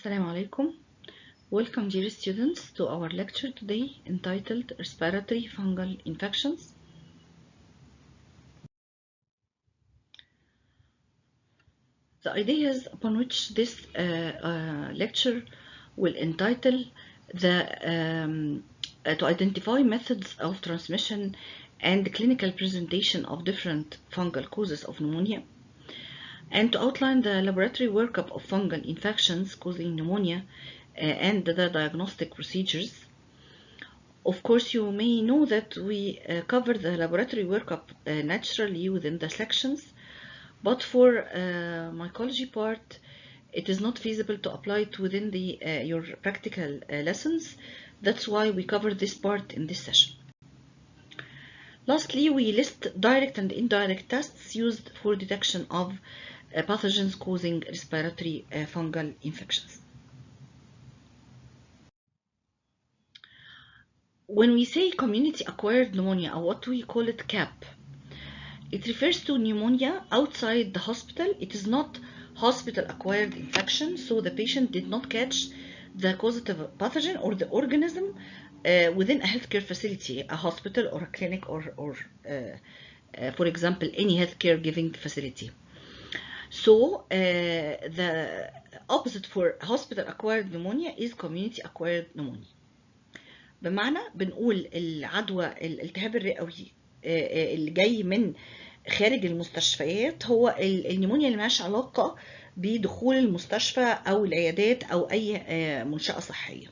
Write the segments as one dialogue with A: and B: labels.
A: Assalamu alaikum. Welcome, dear students, to our lecture today entitled Respiratory Fungal Infections. The ideas upon which this lecture will entitle to identify methods of transmission and clinical presentation of different fungal causes of pneumonia, and to outline the laboratory workup of fungal infections causing pneumonia and the diagnostic procedures. Of course, you may know that we cover the laboratory workup naturally within the sections, but for mycology part, it is not feasible to apply it within your practical lessons. That's why we cover this part in this session. Lastly, we list direct and indirect tests used for detection of pathogens causing respiratory fungal infections. When we say community-acquired pneumonia, or what we call it CAP, it refers to pneumonia outside the hospital. It is not hospital-acquired infection, so the patient did not catch the causative pathogen or the organism within a healthcare facility, a hospital or a clinic, or for example, any healthcare giving facility. So the opposite for hospital-acquired pneumonia is community-acquired pneumonia. بمعنى بنقول العدوى الالتهاب الرئوي اللي جاي من خارج المستشفيات هو النيمونيا اللي مالهاش علاقة بدخول المستشفى أو العيادات أو أي منشأة صحية.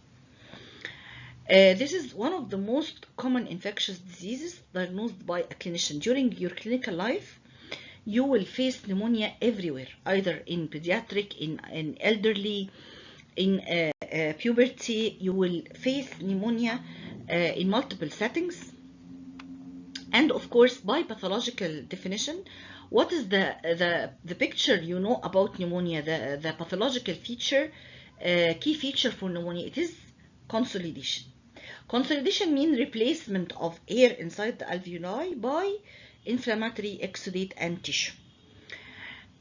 A: This is one of the most common infectious diseases diagnosed by a clinician. During your clinical life, you will face pneumonia everywhere, either in pediatric, in elderly, in puberty. You will face pneumonia in multiple settings. And of course, by pathological definition, what is the picture you know about pneumonia, the pathological feature, key feature for pneumonia? It is consolidation. Consolidation means replacement of air inside the alveoli by inflammatory exudate and tissue.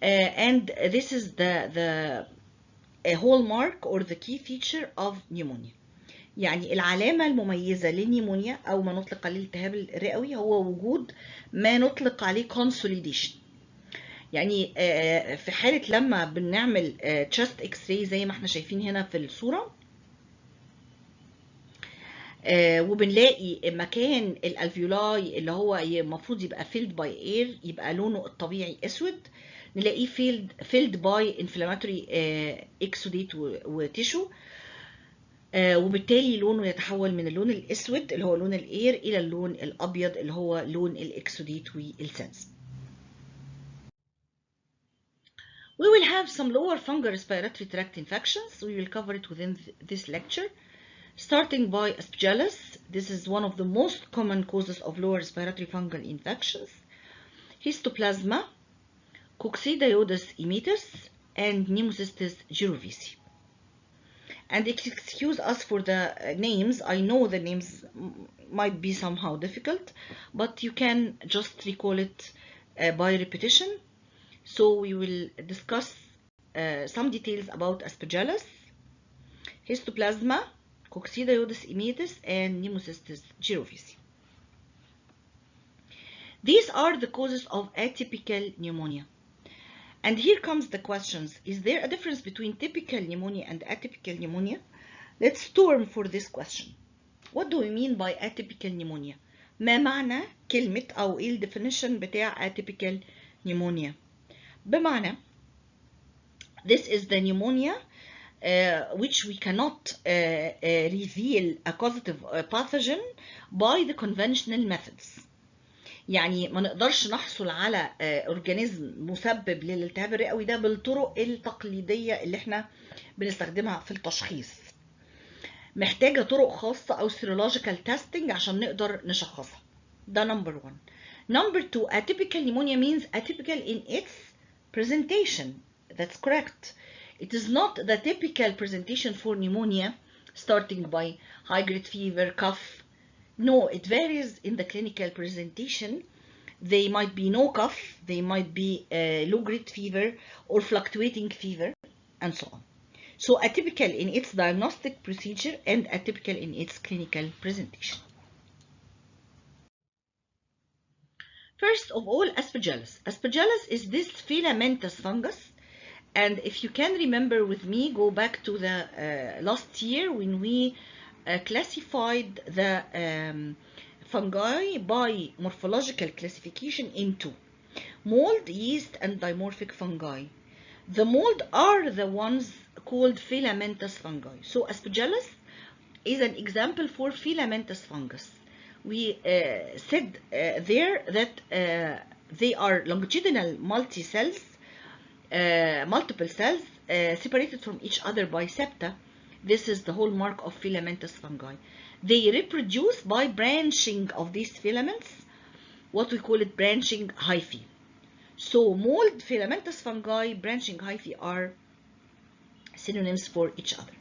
A: And this is the hallmark or the key feature of pneumonia. يعني العلامة المميزة للنيمونيا أو ما نطلق عليه الالتهاب الرئوي هو وجود ما نطلق عليه consolidation. يعني في حالة لما بنعمل chest x-ray زي ما احنا شايفين هنا في الصورة، وبنلاقي مكان الالفيولاي اللي هو المفروض يبقى filled by air يبقى لونه الطبيعي اسود، نلاقيه filled by inflammatory exudate وتيشو، وبالتالي لونه يتحول من اللون الاسود اللي هو لون الاير الى اللون الابيض اللي هو لون الاكسوديت والسنس. We will have some lower fungal respiratory tract infections. We will cover it within this lecture, starting by Aspergillus. This is one of the most common causes of lower respiratory fungal infections. Histoplasma, COCCIDIOIDES immitis, and Pneumocystis jirovecii. And excuse us for the names. I know the names might be somehow difficult, but you can just recall it by repetition. So we will discuss some details about Aspergillus, Histoplasma, COCCIDIOIDES immitis, and Pneumocystis jirovecii. These are the causes of atypical pneumonia. And here comes the questions. Is there a difference between typical pneumonia and atypical pneumonia? Let's storm for this question. What do we mean by atypical pneumonia? ما معنى كلمة أو إيه definition بتاع atypical pneumonia؟ بمعنى this is the pneumonia which we cannot reveal a causative pathogen by the conventional methods. يعني ما نقدرش نحصل على اورجانيزم مسبب للالتهاب الرئوي ده بالطرق التقليديه اللي احنا بنستخدمها في التشخيص. محتاجه طرق خاصه او سيرولوجيكال تيستنج عشان نقدر نشخصها. ده نمبر 1. نمبر 2, atypical pneumonia means atypical in its presentation. That's correct. It is not the typical presentation for pneumonia, starting by high grade fever, cough. No, it varies in the clinical presentation. They might be no cough, they might be low grade fever or fluctuating fever, and so on. So atypical in its diagnostic procedure and atypical in its clinical presentation. First of all, Aspergillus. Aspergillus is this filamentous fungus, and if you can remember with me, go back to the last year when we classified the fungi by morphological classification into mold, yeast, and dimorphic fungi. The mold are the ones called filamentous fungi. So Aspergillus is an example for filamentous fungus. We said there that they are longitudinal multiple cells separated from each other by septa. This is the hallmark of filamentous fungi. They reproduce by branching of these filaments, what we call it branching hyphae. So mold, filamentous fungi, branching hyphae are synonyms for each other.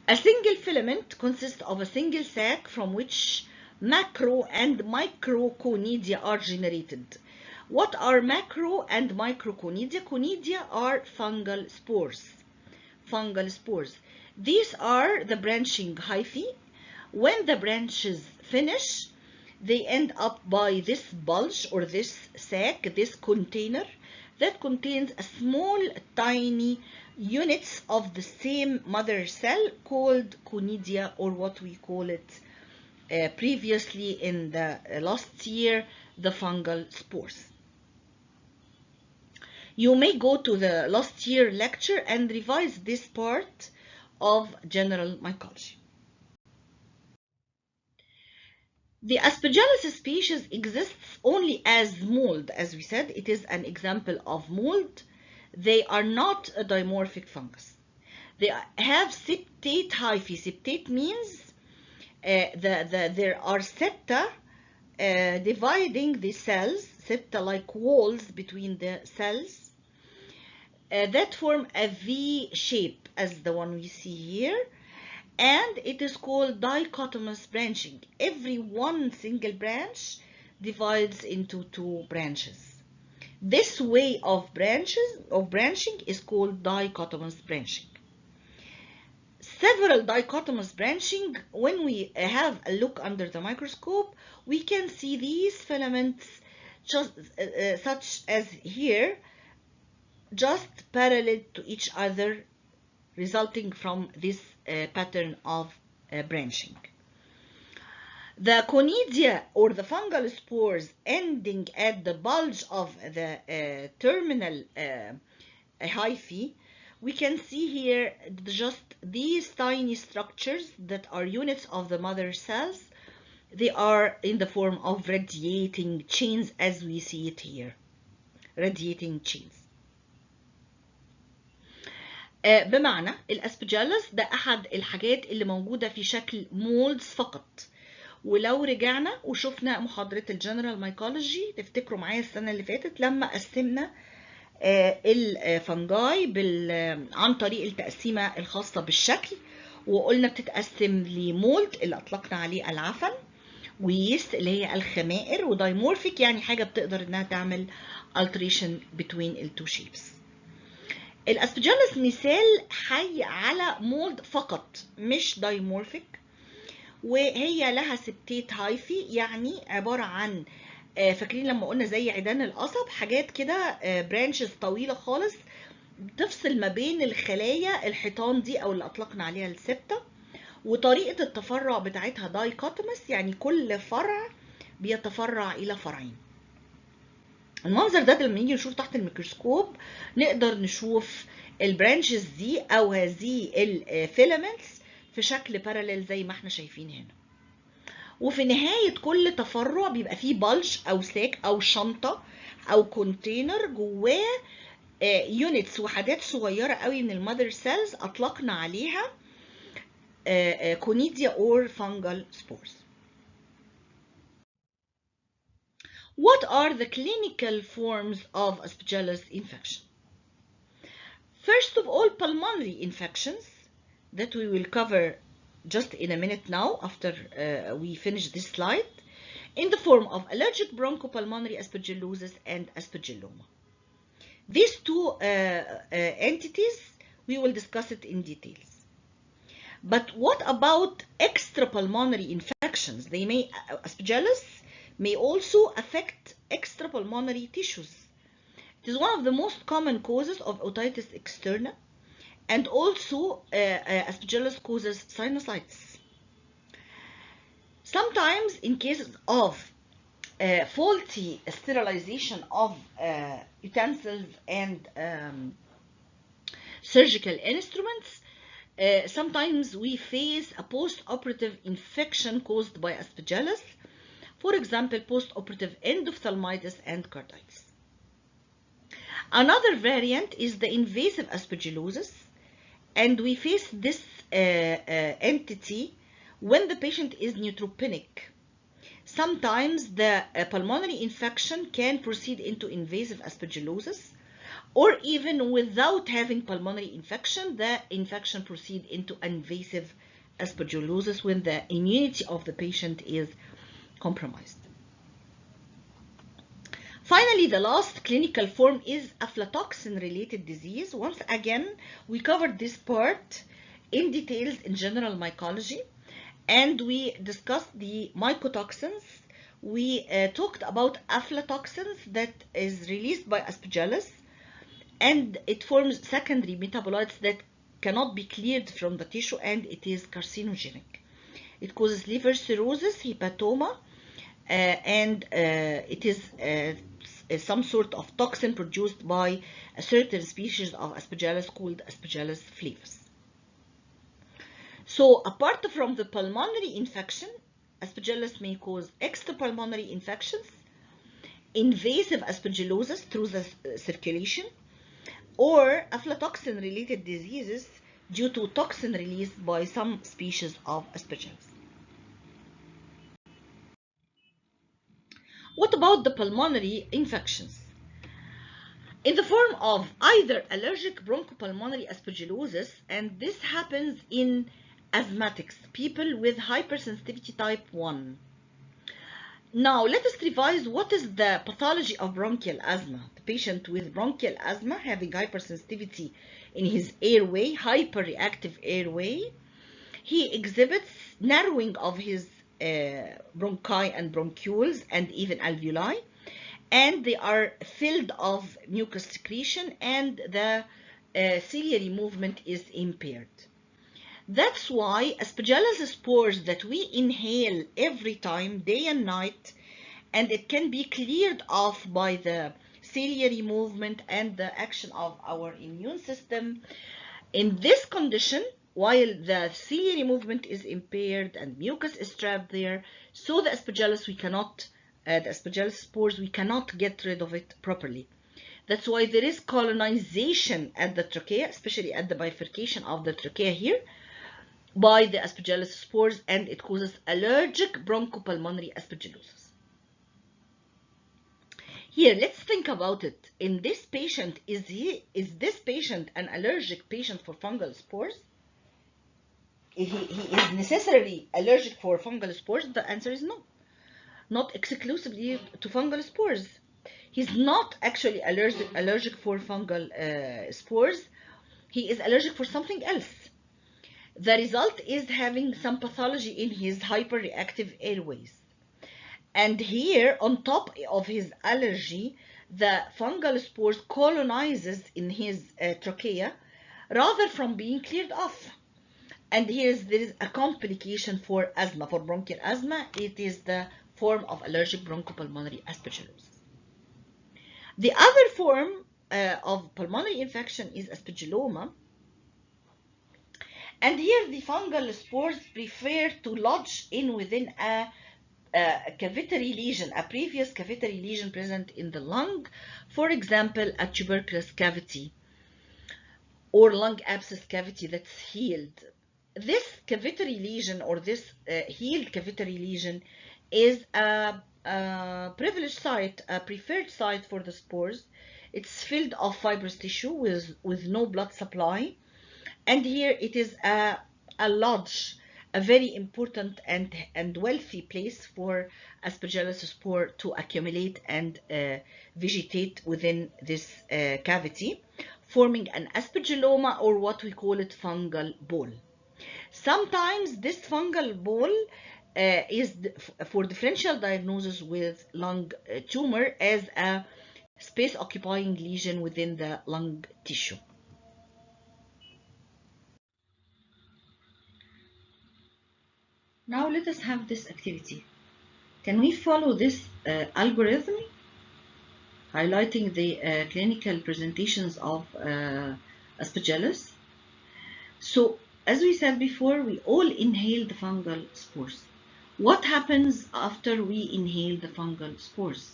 A: A single filament consists of a single sac from which macro and micro conidia are generated. What are macro and micro conidia? Conidia are fungal spores. Fungal spores. These are the branching hyphae. When the branches finish, they end up by this bulge or this sac, this container that contains a small, tiny units of the same mother cell called conidia, or what we call it previously in the last year, the fungal spores. You may go to the last year lecture and revise this part of general mycology. The Aspergillus species exists only as mold. As we said, it is an example of mold. They are not a dimorphic fungus. They have septate hyphae. Septate means there are septa dividing the cells, septa like walls between the cells that form a V shape as the one we see here. And it is called dichotomous branching. Every one single branch divides into two branches. This way of branching is called dichotomous branching. Several dichotomous branching, when we have a look under the microscope, we can see these filaments just such as here, just parallel to each other, resulting from this pattern of branching. The conidia or the fungal spores ending at the bulge of the terminal hyphae, we can see here just these tiny structures that are units of the mother cells. They are in the form of radiating chains as we see it here. Radiating chains. بمعنى الاسبجالس ده احد الحاجات اللي موجوده في شكل مولدز فقط. ولو رجعنا وشفنا محاضره الجنرال مايكولوجي تفتكروا معايا السنه اللي فاتت لما قسمنا الفنجاي عن طريق التقسيمه الخاصه بالشكل، وقلنا بتتقسم لمولد اللي اطلقنا عليه العفن، ويست اللي هي الخمائر، ودايمورفيك يعني حاجه بتقدر انها تعمل alteration between the two shapes. الاسبجالس مثال حي على مولد فقط مش دايمورفيك، وهي لها سبتيت هايفي، يعني عبارة عن فاكرين لما قلنا زي عيدان القصب، حاجات كده برانشز طويلة خالص بتفصل ما بين الخلايا الحيطان دي او اللي اطلقنا عليها السبتة، وطريقة التفرع بتاعتها دايكوتومس، يعني كل فرع بيتفرع الى فرعين. المنظر ده لما نيجي نشوف تحت الميكروسكوب نقدر نشوف البرانشز دي او هذه الفيلامنتس في شكل باراليل زي ما احنا شايفين هنا. وفي نهاية كل تفرع بيبقى فيه بلج او ساك او شنطة او كونتينر جواه يونتس، وحدات صغيرة قوي من المذر سيلز اطلقنا عليها كونيديا اور فانجل سبورز. What are the clinical forms of Aspergillus infection? First of all, pulmonary infections that we will cover just in a minute now after we finish this slide, in the form of allergic bronchopulmonary aspergillosis and aspergilloma. These two entities We will discuss it in details. But what about extrapulmonary infections? Aspergillus may also affect extrapulmonary tissues. It is one of the most common causes of otitis externa, and also Aspergillus causes sinusitis. Sometimes in cases of faulty sterilization of utensils and surgical instruments, sometimes we face a post-operative infection caused by Aspergillus, for example, post-operative endophthalmitis and carditis. Another variant is the invasive aspergillosis, and we face this entity when the patient is neutropenic. Sometimes the pulmonary infection can proceed into invasive aspergillosis, or even without having pulmonary infection, the infection proceeds into invasive aspergillosis when the immunity of the patient is compromised. Finally, the last clinical form is aflatoxin-related disease. Once again, we covered this part in details in general mycology, and we discussed the mycotoxins. We talked about aflatoxins that is released by Aspergillus, and it forms secondary metabolites that cannot be cleared from the tissue, and it is carcinogenic. It causes liver cirrhosis, hepatoma, and it is some sort of toxin produced by a certain species of Aspergillus called Aspergillus flavus. So apart from the pulmonary infection, Aspergillus may cause extrapulmonary infections, invasive aspergillosis through the circulation, or aflatoxin-related diseases due to toxin released by some species of Aspergillus. What about the pulmonary infections? In the form of either allergic bronchopulmonary aspergillosis, and this happens in asthmatics, people with hypersensitivity type 1. Now, let us revise what is the pathology of bronchial asthma. The patient with bronchial asthma having hypersensitivity in his airway, hyperreactive airway, he exhibits narrowing of his bronchi and bronchioles and even alveoli, and they are filled of mucus secretion, and the ciliary movement is impaired. That's why Aspergillus spores that we inhale every time, day and night, and it can be cleared off by the ciliary movement and the action of our immune system. In this condition, while the ciliary movement is impaired and mucus is trapped there, so the Aspergillus the Aspergillus spores, we cannot get rid of it properly. That's why there is colonization at the trachea, especially at the bifurcation of the trachea here, by the Aspergillus spores, and it causes allergic bronchopulmonary aspergillosis. Here, let's think about it. In this patient, is this patient an allergic patient for fungal spores? He is necessarily allergic for fungal spores? The answer is no. Not exclusively to fungal spores. He's not actually allergic for fungal spores. He is allergic for something else. The result is having some pathology in his hyperreactive airways. And here, on top of his allergy, the fungal spores colonizes in his trachea rather from being cleared off. And there is a complication for asthma, for bronchial asthma. It is the form of allergic bronchopulmonary aspergillosis. The other form of pulmonary infection is aspergilloma. And here the fungal spores prefer to lodge in within a cavitary lesion, a previous cavitary lesion present in the lung, for example, a tuberculous cavity or lung abscess cavity that's healed. This cavitary lesion, or this healed cavitary lesion, is a privileged site, a preferred site for the spores. It's filled of fibrous tissue with no blood supply. And here it is a lodge, a very important and wealthy place for Aspergillus spore to accumulate and vegetate within this cavity. forming an aspergilloma, or what we call it fungal ball. Sometimes this fungal ball is for differential diagnosis with lung tumor as a space occupying lesion within the lung tissue. Now let us have this activity. Can we follow this algorithm, highlighting the clinical presentations of Aspergillus? So, as we said before, we all inhale the fungal spores. What happens after we inhale the fungal spores?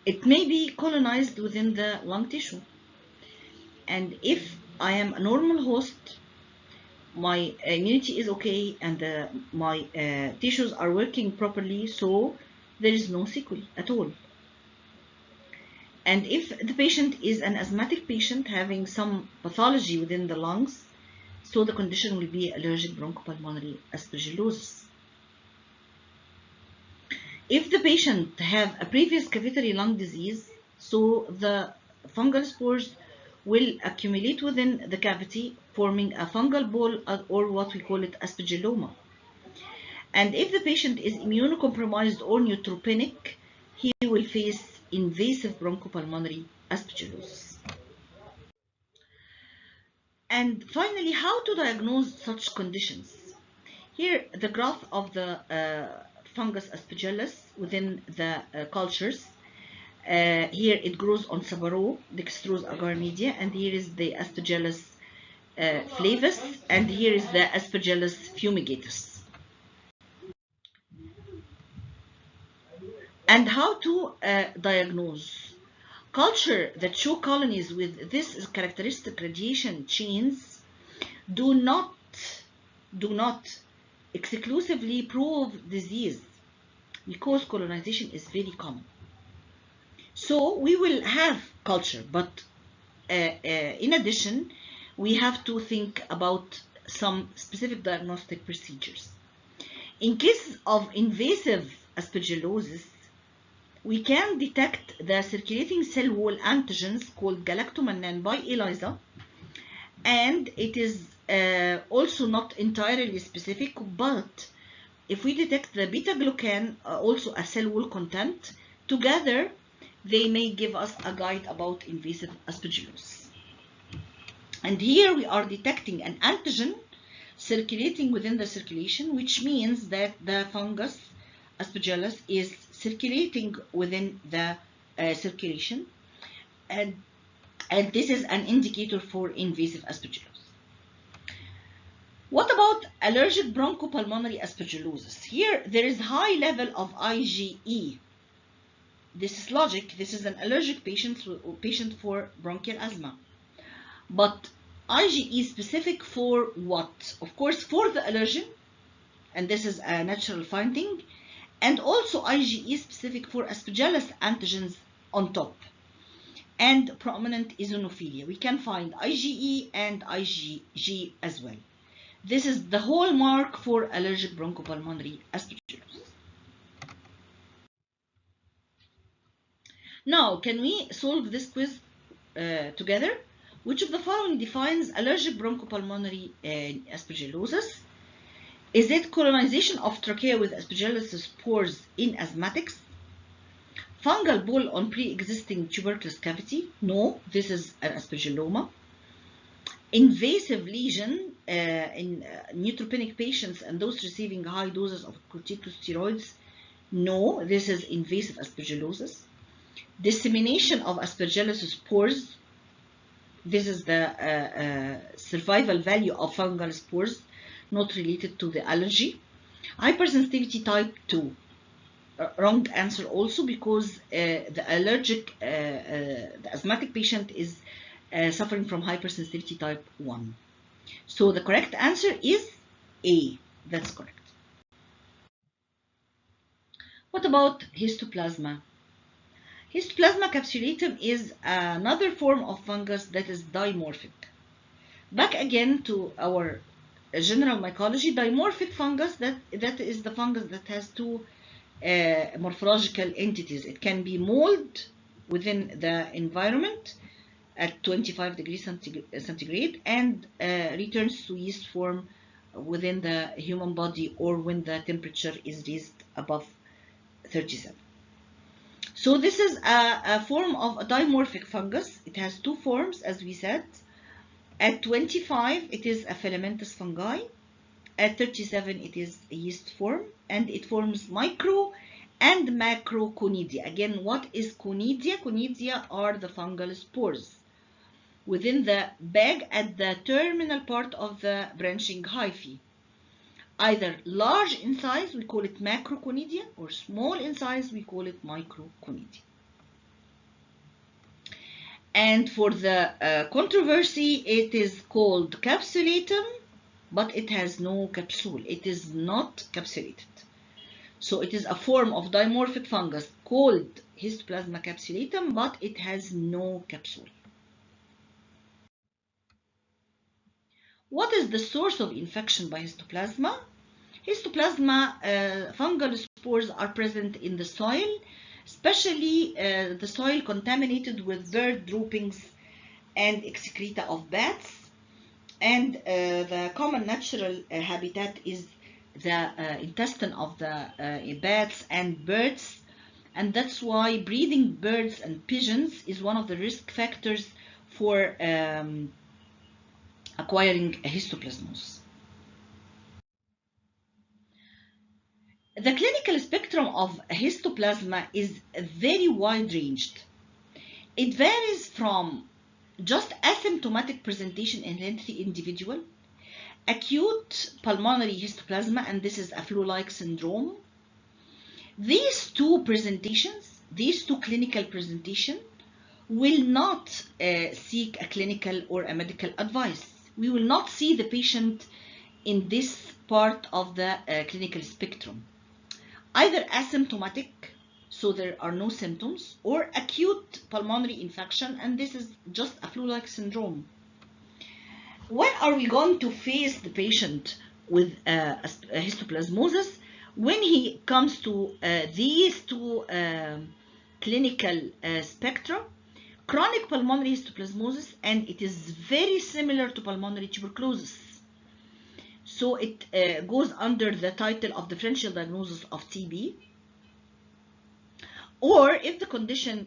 A: It may be colonized within the lung tissue. And if I am a normal host, my immunity is okay and my tissues are working properly, so there is no sequelae at all. And if the patient is an asthmatic patient having some pathology within the lungs, so the condition will be allergic bronchopulmonary aspergillosis. If the patient have a previous cavitary lung disease, so the fungal spores will accumulate within the cavity, forming a fungal ball, or what we call it aspergilloma. And if the patient is immunocompromised or neutropenic, he will face invasive bronchopulmonary aspergillosis. And finally, how to diagnose such conditions? Here, the graph of the fungus aspergillus within the cultures. Here it grows on Sabaro, dextrose agar media, and here is the Aspergillus flavus, and here is the Aspergillus fumigatus. And how to diagnose? Culture that show colonies with this characteristic radiation chains do not exclusively prove disease, because colonization is very common. So we will have culture, but in addition, we have to think about some specific diagnostic procedures. In case of invasive aspergillosis, we can detect the circulating cell wall antigens called galactomannan by ELISA, and it is also not entirely specific, but if we detect the beta-glucan, also a cell wall content, together they may give us a guide about invasive aspergillosis. And here we are detecting an antigen circulating within the circulation, which means that the fungus aspergillus is circulating within the circulation, and this is an indicator for invasive aspergillosis. What about allergic bronchopulmonary aspergillosis? Here there is high level of IgE. This is logic. This is an allergic patient for bronchial asthma. But IgE specific for what? Of course, for the allergen, and this is a natural finding, and also IgE specific for Aspergillus antigens on top, and prominent eosinophilia. We can find IgE and IgG as well. This is the hallmark for allergic bronchopulmonary aspergillosis. Now, can we solve this quiz together? Which of the following defines allergic bronchopulmonary aspergillosis? Is it colonization of trachea with Aspergillus spores in asthmatics? Fungal ball on pre-existing tuberculous cavity? No, this is an aspergilloma. Invasive lesion in neutropenic patients and those receiving high doses of corticosteroids? No, this is invasive aspergillosis. Dissemination of Aspergillus spores? This is the survival value of fungal spores, not related to the allergy. Hypersensitivity type 2. Wrong answer also, because the asthmatic patient is suffering from hypersensitivity type 1. So the correct answer is A. That's correct. What about histoplasma? Histoplasma capsulatum is another form of fungus that is dimorphic. Back again to our general mycology, dimorphic fungus, that is the fungus that has two morphological entities. It can be mold within the environment, at 25 degrees centigrade and returns to yeast form within the human body or when the temperature is raised above 37. So this is a form of a dimorphic fungus. It has two forms, as we said. At 25, it is a filamentous fungi. At 37, it is a yeast form, and it forms micro and macroconidia. Again, what is conidia? Conidia are the fungal spores within the bag at the terminal part of the branching hyphae. Either large in size, we call it macroconidia, or small in size, we call it microconidia. And for the controversy, it is called capsulatum, but it has no capsule. It is not capsulated. So it is a form of dimorphic fungus called Histoplasma capsulatum, but it has no capsule. What is the source of infection by Histoplasma? Histoplasma fungal spores are present in the soil, especially the soil contaminated with bird droppings and excreta of bats. And the common natural habitat is the intestine of the bats and birds, and that's why breeding birds and pigeons is one of the risk factors for acquiring histoplasmosis. The clinical spectrum of histoplasma is very wide-ranged. It varies from just asymptomatic presentation in healthy individual, acute pulmonary histoplasma, and this is a flu-like syndrome. These two clinical presentations will not seek a clinical or a medical advice. We will not see the patient in this part of the clinical spectrum. Either asymptomatic, so there are no symptoms, or acute pulmonary infection, and this is just a flu-like syndrome. When are we going to face the patient with a histoplasmosis? When he comes to these two clinical spectra, chronic pulmonary histoplasmosis, and it is very similar to pulmonary tuberculosis. So it goes under the title of differential diagnosis of TB. Or if the condition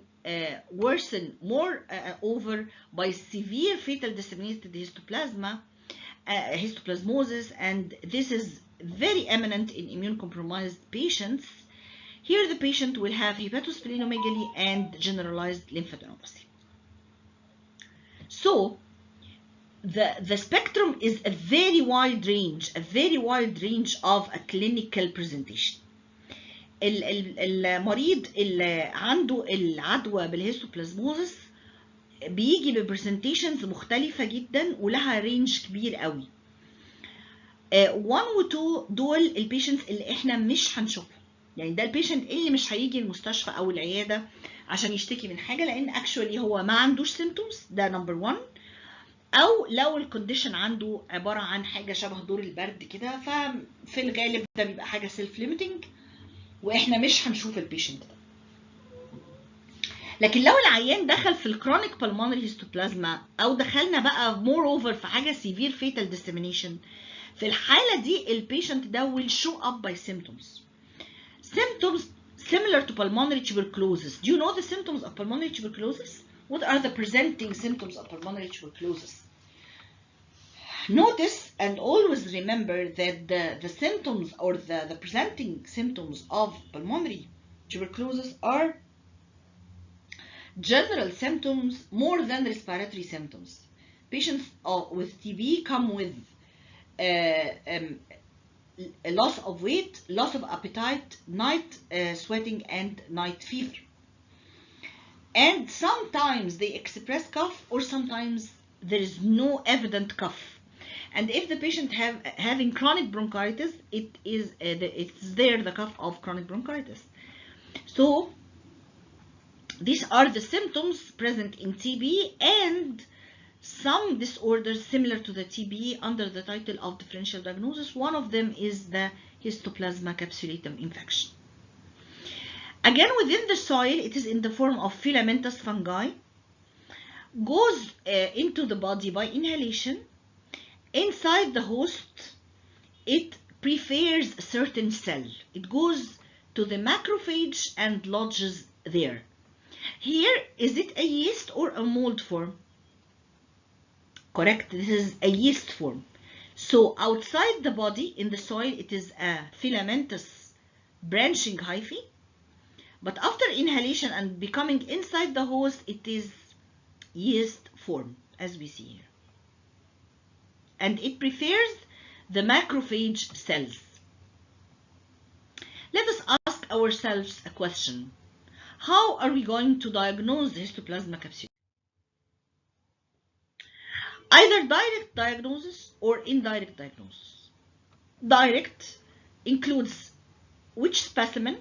A: worsen more over by severe fetal disseminated histoplasmosis, and this is very eminent in immune-compromised patients, here the patient will have hepatosplenomegaly and generalized lymphadenopathy. So the spectrum is a very wide range of a clinical presentation. المريض اللي عنده العدوى بالهيستوبلازموزس بيجي ببرزنتيشنز مختلفة جدا ولها رينج كبير قوي. 1 و 2 دول البيشنتس اللي احنا مش هنشوفهم، يعني ده البيشنت اللي مش هيجي المستشفى او العيادة عشان يشتكي من حاجة، لان اكشولي هو ما عندوش سيمتومز، ده نمبر 1. او لو الكونديشن عنده عبارة عن حاجة شبه دور البرد كده، ففي الغالب ده بيبقى حاجة سيلف ليميتنج واحنا مش هنشوف البيشنت ده. لكن لو العيان دخل في الكرونيك بالمونري هيستوبلازما او دخلنا بقى مور اوفر في حاجه سيفير فيتال ديسيمينيشن، في الحاله دي البيشنت ده will show up by symptoms similar to pulmonary tuberculosis. Do you know the symptoms of pulmonary tuberculosis? What are the presenting symptoms of pulmonary tuberculosis? Notice and always remember that the symptoms or the presenting symptoms of pulmonary tuberculosis are general symptoms more than respiratory symptoms. Patients with TB come with loss of weight, loss of appetite, night sweating, and night fever. And sometimes they express cough, or sometimes there is no evident cough. And if the patient having chronic bronchitis, it's there the cough of chronic bronchitis. So these are the symptoms present in TB and some disorders similar to the TB under the title of differential diagnosis. One of them is the Histoplasma capsulatum infection. Again, within the soil, it is in the form of filamentous fungi. goes into the body by inhalation. Inside the host, it prefers a certain cell. It goes to the macrophage and lodges there. Here, is it a yeast or a mold form? Correct, this is a yeast form. So outside the body, in the soil, it is a filamentous branching hyphae. But after inhalation and becoming inside the host, it is yeast form, as we see here. And it prefers the macrophage cells. Let us ask ourselves a question. How are we going to diagnose the Histoplasma capsulatum? Either direct diagnosis or indirect diagnosis. Direct includes which specimen,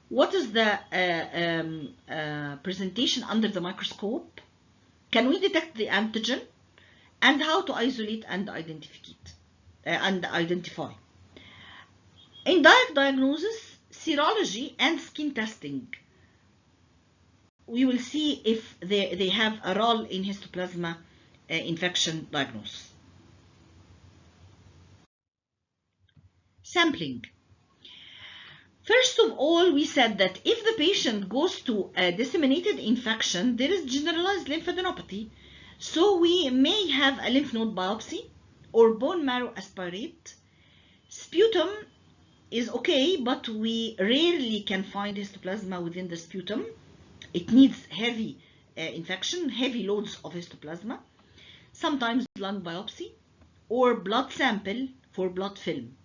A: what is the presentation under the microscope, can we detect the antigen, and how to isolate and identify. Indirect diagnosis, serology and skin testing. We will see if they have a role in Histoplasma infection diagnosis. Sampling. First of all, we said that if the patient goes to a disseminated infection, there is generalized lymphadenopathy. So we may have a lymph node biopsy or bone marrow aspirate. Sputum is okay, but we rarely can find Histoplasma within the sputum. It needs heavy infection, heavy loads of Histoplasma. Sometimes lung biopsy or blood sample for blood film.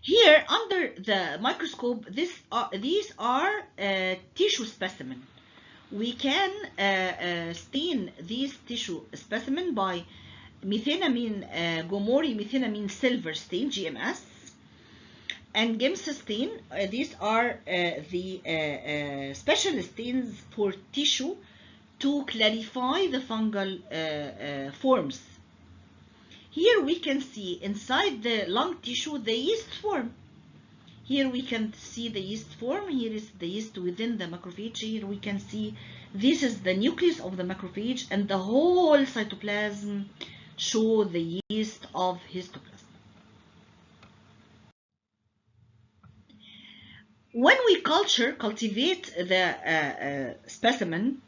A: Here under the microscope, these are tissue specimen. We can stain these tissue specimen by methenamine, Gomori methenamine silver stain, GMS, and Giemsa stain. These are the special stains for tissue to clarify the fungal forms. Here we can see inside the lung tissue the yeast form. Here we can see the yeast form. Here is the yeast within the macrophage. Here we can see this is the nucleus of the macrophage, and the whole cytoplasm show the yeast of Histoplasma. When we cultivate the specimen,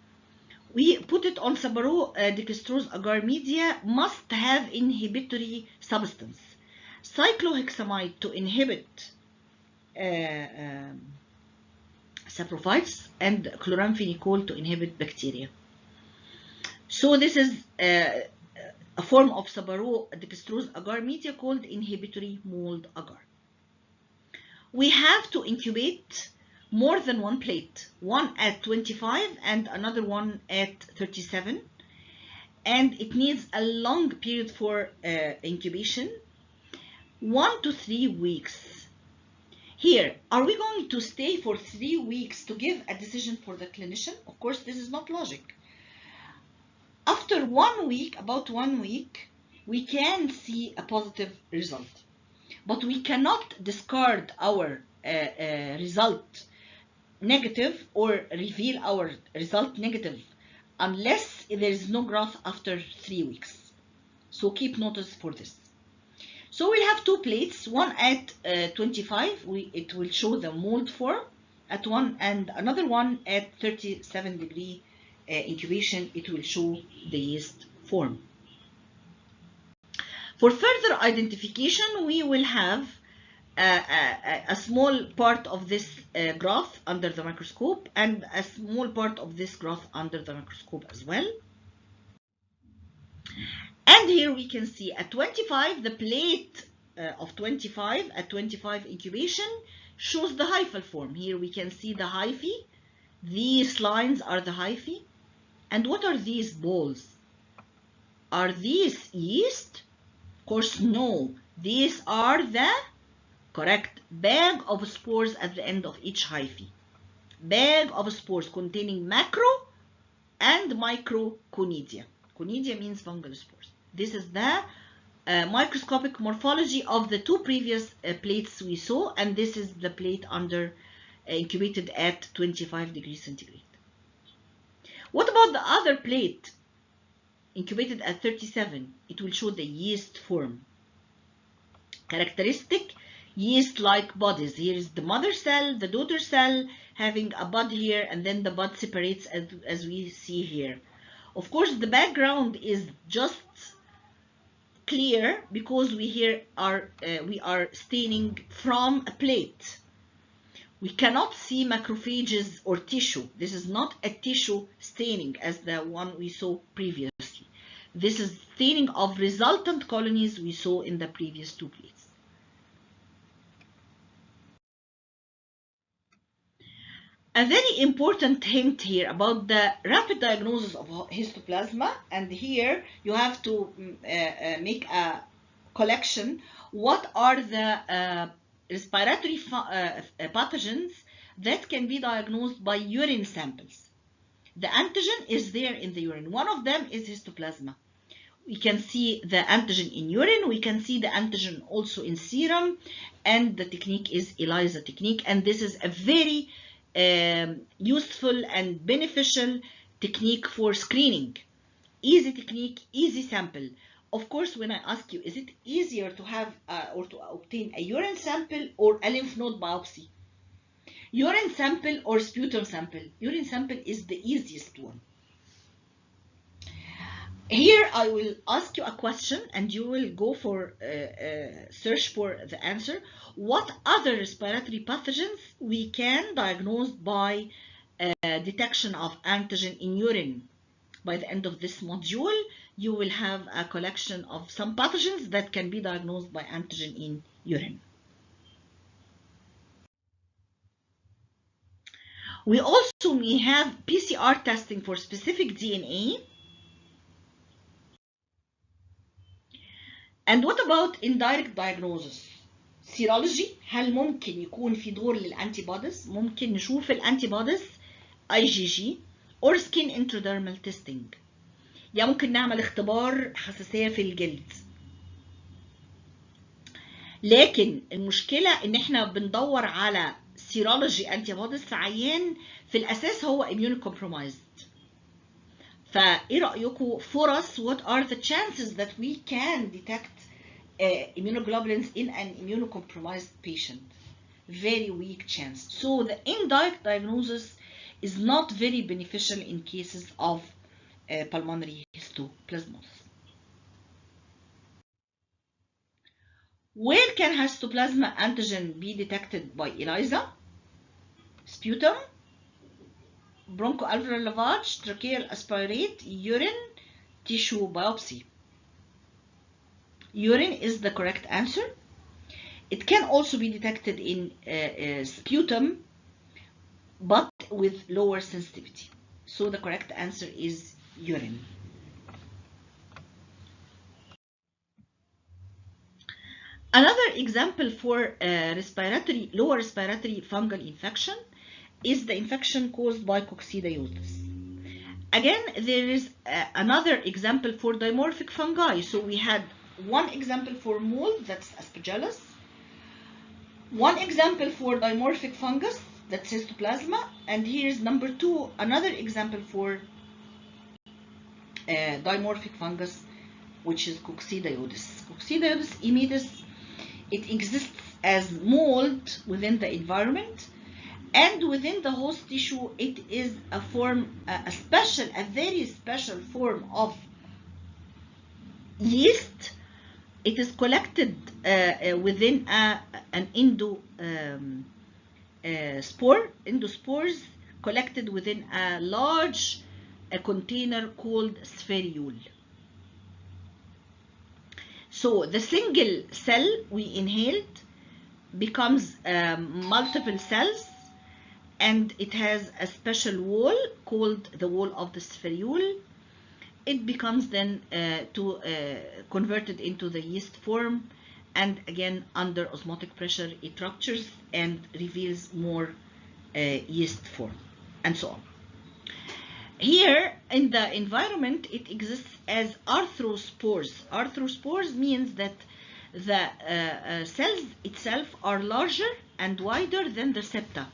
A: we put it on Sabaro-dextrose agar media, must have inhibitory substance. Cyclohexamide to inhibit saprophytes and chloramphenicol to inhibit bacteria. So this is a form of Sabaro-dextrose agar media called inhibitory mold agar. We have to incubate more than one plate, one at 25 and another one at 37, and it needs a long period for incubation, 1 to 3 weeks. Here, are we going to stay for 3 weeks to give a decision for the clinician? Of course, this is not logic. After 1 week, about 1 week, we can see a positive result, but we cannot discard our result negative or reveal our result negative unless there is no growth after 3 weeks. So keep notice for this. So we have 2 plates, one at 25, it will show the mold form at 1, and another one at 37-degree incubation, it will show the yeast form. For further identification, we will have a small part of this growth under the microscope and a small part of this growth under the microscope as well. And here we can see at 25, the plate of 25 at 25 incubation shows the hyphal form. Here we can see the hyphae. These lines are the hyphae. And what are these balls? Are these yeast? Of course, no. These are the correct bag of spores at the end of each hyphae. Bag of spores containing macro and micro conidia. Conidia means fungal spores. This is the microscopic morphology of the 2 previous plates we saw, and this is the plate under incubated at 25 degrees centigrade. What about the other plate incubated at 37? It will show the yeast form. Characteristic yeast-like bodies. Here is the mother cell, the daughter cell having a bud here, and then the bud separates as we see here. Of course, the background is just clear because we are staining from a plate. We cannot see macrophages or tissue. This is not a tissue staining as the one we saw previously. This is staining of resultant colonies we saw in the previous two plates. A very important hint here about the rapid diagnosis of histoplasma, and here you have to make a collection. What are the respiratory pathogens that can be diagnosed by urine samples? The antigen is there in the urine. One of them is histoplasma. We can see the antigen in urine. We can see the antigen also in serum, and the technique is ELISA technique, and this is a very useful and beneficial technique for screening. Easy technique, easy sample. Of course, when I ask you, is it easier to have or to obtain a urine sample or a lymph node biopsy? Urine sample or sputum sample? Urine sample is the easiest one. Here I will ask you a question and you will go for search for the answer. What other respiratory pathogens we can diagnose by detection of antigen in urine? By the end of this module, you will have a collection of some pathogens that can be diagnosed by antigen in urine. We also may have PCR testing for specific DNA. And what about indirect diagnosis? Serology. هل ممكن يكون في دور للانتي بوديز؟ ممكن نشوف الانتي بوديز IgG or skin intradermal testing. يعني ممكن نعمل اختبار حساسية في الجلد. لكن المشكلة ان احنا بندور على serology انتي بوديز في عيان في الاساس هو immunocompromised. فايه رأيكم for us what are the chances that we can detect immunoglobulins in an immunocompromised patient? Very weak chance. So the indirect diagnosis is not very beneficial in cases of pulmonary histoplasmosis. Where can histoplasma antigen be detected by ELISA? Sputum, bronchoalveolar lavage, tracheal aspirate, urine, tissue biopsy. Urine is the correct answer. It can also be detected in sputum, but with lower sensitivity. So the correct answer is urine. Another example for lower respiratory fungal infection is the infection caused by coccidioides. Again, there is another example for dimorphic fungi. So we had one example for mold, that's Aspergillus. One example for dimorphic fungus, that's Histoplasma. And here's number 2, another example for dimorphic fungus, which is Coccidioides. Coccidioides immitis, it exists as mold within the environment. And within the host tissue, it is a form, a very special form of yeast. It is collected within an endospores collected within a large container called spherule. So the single cell we inhaled becomes multiple cells, and it has a special wall called the wall of the spherule. It becomes then converted into the yeast form, and again under osmotic pressure it ruptures and reveals more yeast form, and so on. Here in the environment it exists as arthrospores. Arthrospores means that the cells itself are larger and wider than the septa.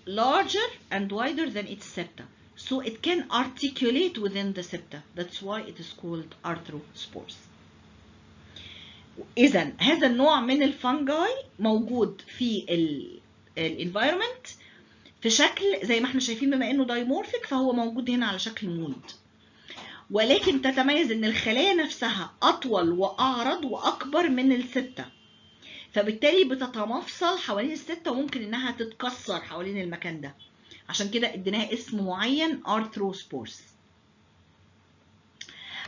A: larger and wider than its septa. So it can articulate within the septa. That's why it is called arthrospores. إذا هذا النوع من الفنجاي موجود في الانفايرمنت في شكل زي ما احنا شايفين، بما انه دايمورفيك فهو موجود هنا على شكل مولد، ولكن تتميز ان الخلايا نفسها اطول واعرض واكبر من الستة، فبالتالي بتتمفصل حوالين الستة وممكن انها تتكسر حوالين المكان ده، عشان كده اديناها اسم معين ارثروسبورز.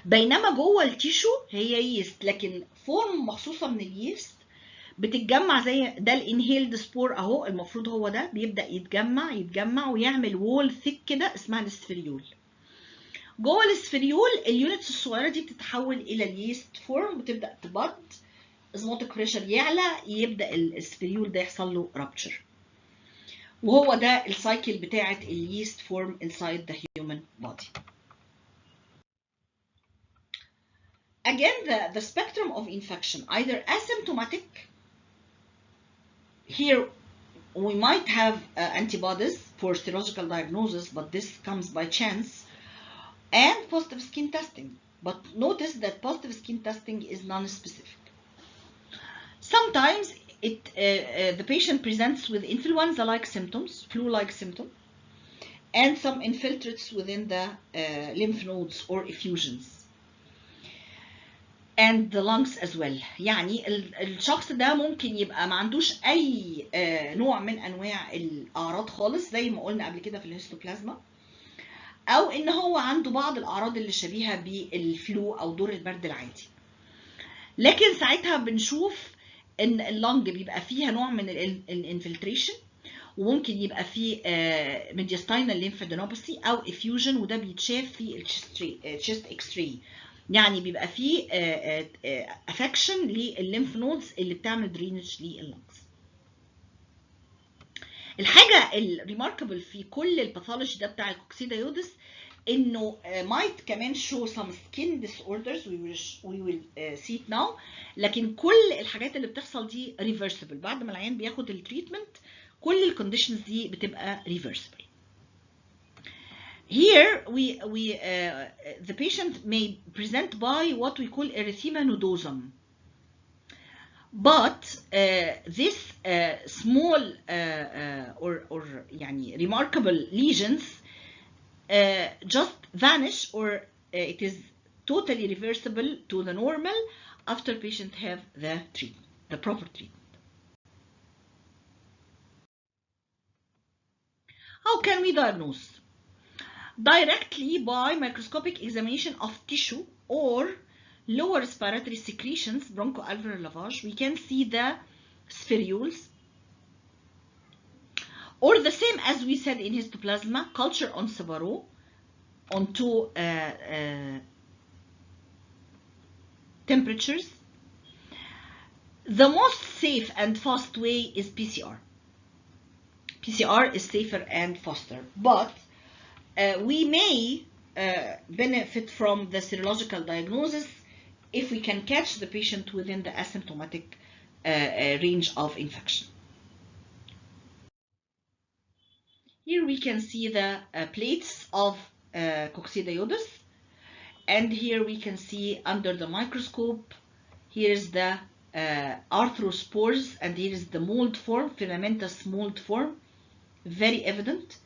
A: بينما جوه التيشو هي ييست، لكن فورم مخصوصه من الييست بتتجمع زي ده الانهيلد سبور اهو، المفروض هو ده بيبدا يتجمع ويعمل وول ثيك كده اسمها السفريول. جوه السفريول اليونتس الصغيره دي بتتحول الى الييست فورم، بتبدا تبض، ازموتيك بريشر يعلى، يبدا السفريول ده يحصل له رابتشر، وهو ده السايكل بتاعه الييست فورم inside the human body. Again, the spectrum of infection, either asymptomatic, here we might have antibodies for serological diagnosis, but this comes by chance, and positive skin testing. But notice that positive skin testing is non-specific. Sometimes the patient presents with influenza-like symptoms, flu-like symptoms, and some infiltrates within the lymph nodes or effusions. and the lungs as well. يعني الشخص ده ممكن يبقى ما عندوش أي نوع من أنواع الأعراض خالص زي ما قلنا قبل كده في الهيستوبلازما، أو إن هو عنده بعض الأعراض اللي شبيهة بالفلو أو دور البرد العادي. لكن ساعتها بنشوف إن اللنج بيبقى فيها نوع من الانفلتريشن، وممكن يبقى فيه ميدياستاينال ليمفادينوباثي أو افيوجن، وده بيتشاف في الشيست اكس راي. يعني بيبقى فيه افكشن للليمف نودز اللي بتعمل درينج لللنجز. الحاجه الريماركبل في كل الباثولوجي ده بتاع الكوكسيدايودس انه might كمان show some skin disorders we will see it now، لكن كل الحاجات اللي بتحصل دي reversible بعد ما العيان بياخد التريتمنت. كل الكونديشنز دي بتبقى reversible. Here the patient may present by what we call erythema nodosum, but this small or يعني remarkable lesions just vanish, or it is totally reversible to the normal after patient have the treatment, the proper treatment. How can we diagnose? Directly by microscopic examination of tissue or lower respiratory secretions, bronchoalveolar lavage, we can see the spherules, or the same as we said in histoplasma, culture on Sabaro on 2 temperatures. The most safe and fast way is PCR. PCR is safer and faster, but we may benefit from the serological diagnosis if we can catch the patient within the asymptomatic range of infection. Here we can see the plates of Coccidioides, and here we can see under the microscope, here is the arthrospores, and here is the mold form, filamentous mold form, very evident.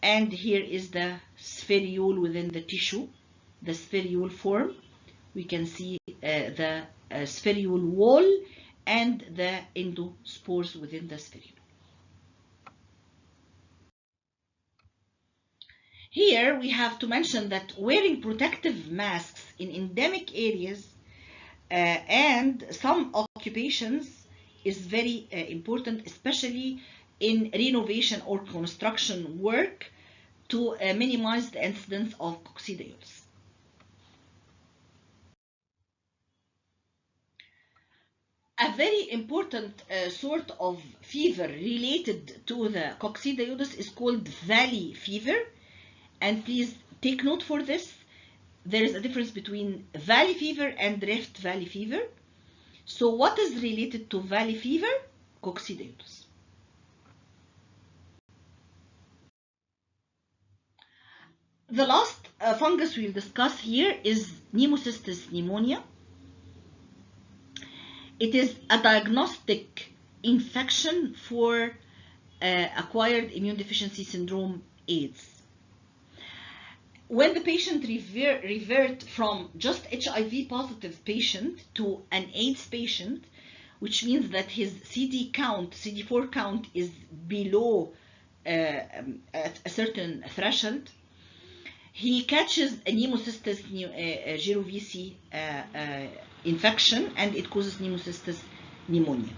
A: And here is the spherule within the tissue, the spherule form. We can see the spherule wall and the endospores within the spherule. Here we have to mention that wearing protective masks in endemic areas and some occupations is very important, especially in renovation or construction work, to minimize the incidence of coccidioides. A very important sort of fever related to the coccidioides is called valley fever, and please take note for this. There is a difference between valley fever and Rift Valley fever. So what is related to valley fever? Coccidioides. The last fungus we'll discuss here is Pneumocystis pneumonia. It is a diagnostic infection for acquired immune deficiency syndrome, AIDS. When the patient revert from just HIV positive patient to an AIDS patient, which means that his CD4 count is below at a certain threshold, he catches a Pneumocystis jirovecii infection, and it causes Pneumocystis pneumonia.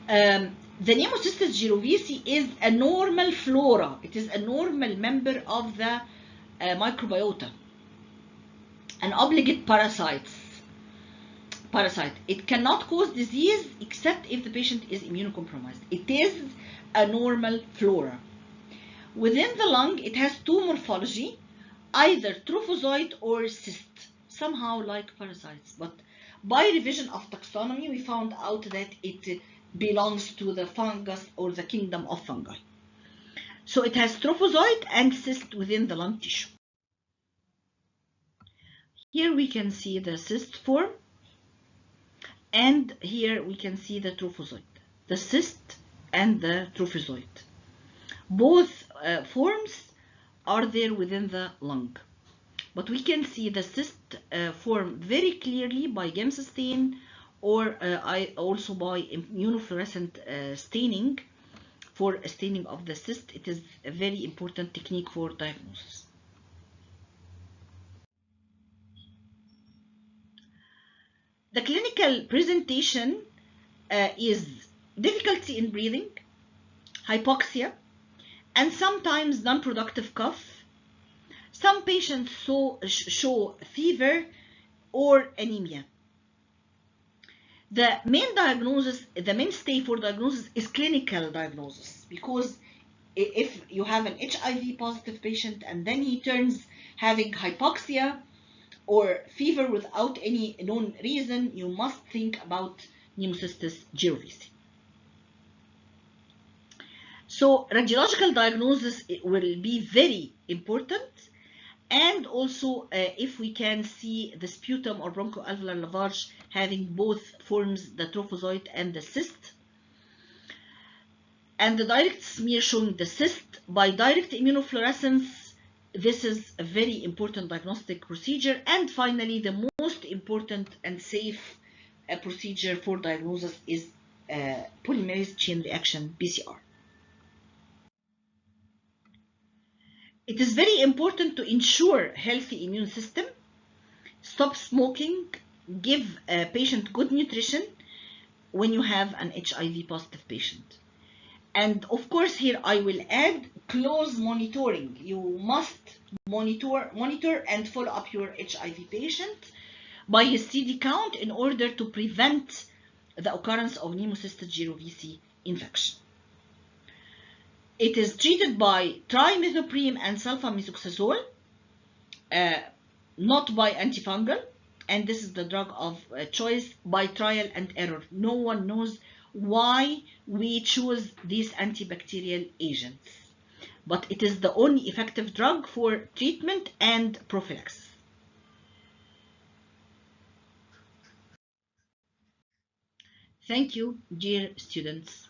A: The Pneumocystis jirovecii is a normal flora. It is a normal member of the microbiota, an obligate parasite. It cannot cause disease except if the patient is immunocompromised. It is a normal flora. Within the lung, it has two morphology, either trophozoite or cyst, somehow like parasites. But by revision of taxonomy, we found out that it belongs to the fungus or the kingdom of fungi. So it has trophozoite and cyst within the lung tissue. Here we can see the cyst form, and here we can see the trophozoite, the cyst and the trophozoite. Both forms are there within the lung, but we can see the cyst form very clearly by GEMS stain, or also by immunofluorescent staining for staining of the cyst. It is a very important technique for diagnosis. The clinical presentation is difficulty in breathing, hypoxia, and sometimes non-productive cough. Some patients show fever or anemia. The mainstay for diagnosis is clinical diagnosis, because if you have an HIV positive patient and then he turns having hypoxia or fever without any known reason, you must think about Pneumocystis jirovecii. So radiological diagnosis will be very important, and also if we can see the sputum or bronchoalveolar lavage having both forms, the trophozoite and the cyst, and the direct smear showing the cyst by direct immunofluorescence. This is a very important diagnostic procedure. And finally, the most important and safe procedure for diagnosis is polymerase chain reaction, PCR. It is very important to ensure healthy immune system, stop smoking, give a patient good nutrition when you have an HIV positive patient. And of course, here I will add close monitoring. You must monitor and follow up your HIV patient by his CD count in order to prevent the occurrence of Pneumocystis jirovecii infection. It is treated by trimethoprim and sulfamethoxazole, not by antifungal, and this is the drug of choice by trial and error. No one knows why we choose these antibacterial agents, but it is the only effective drug for treatment and prophylaxis. Thank you, dear students.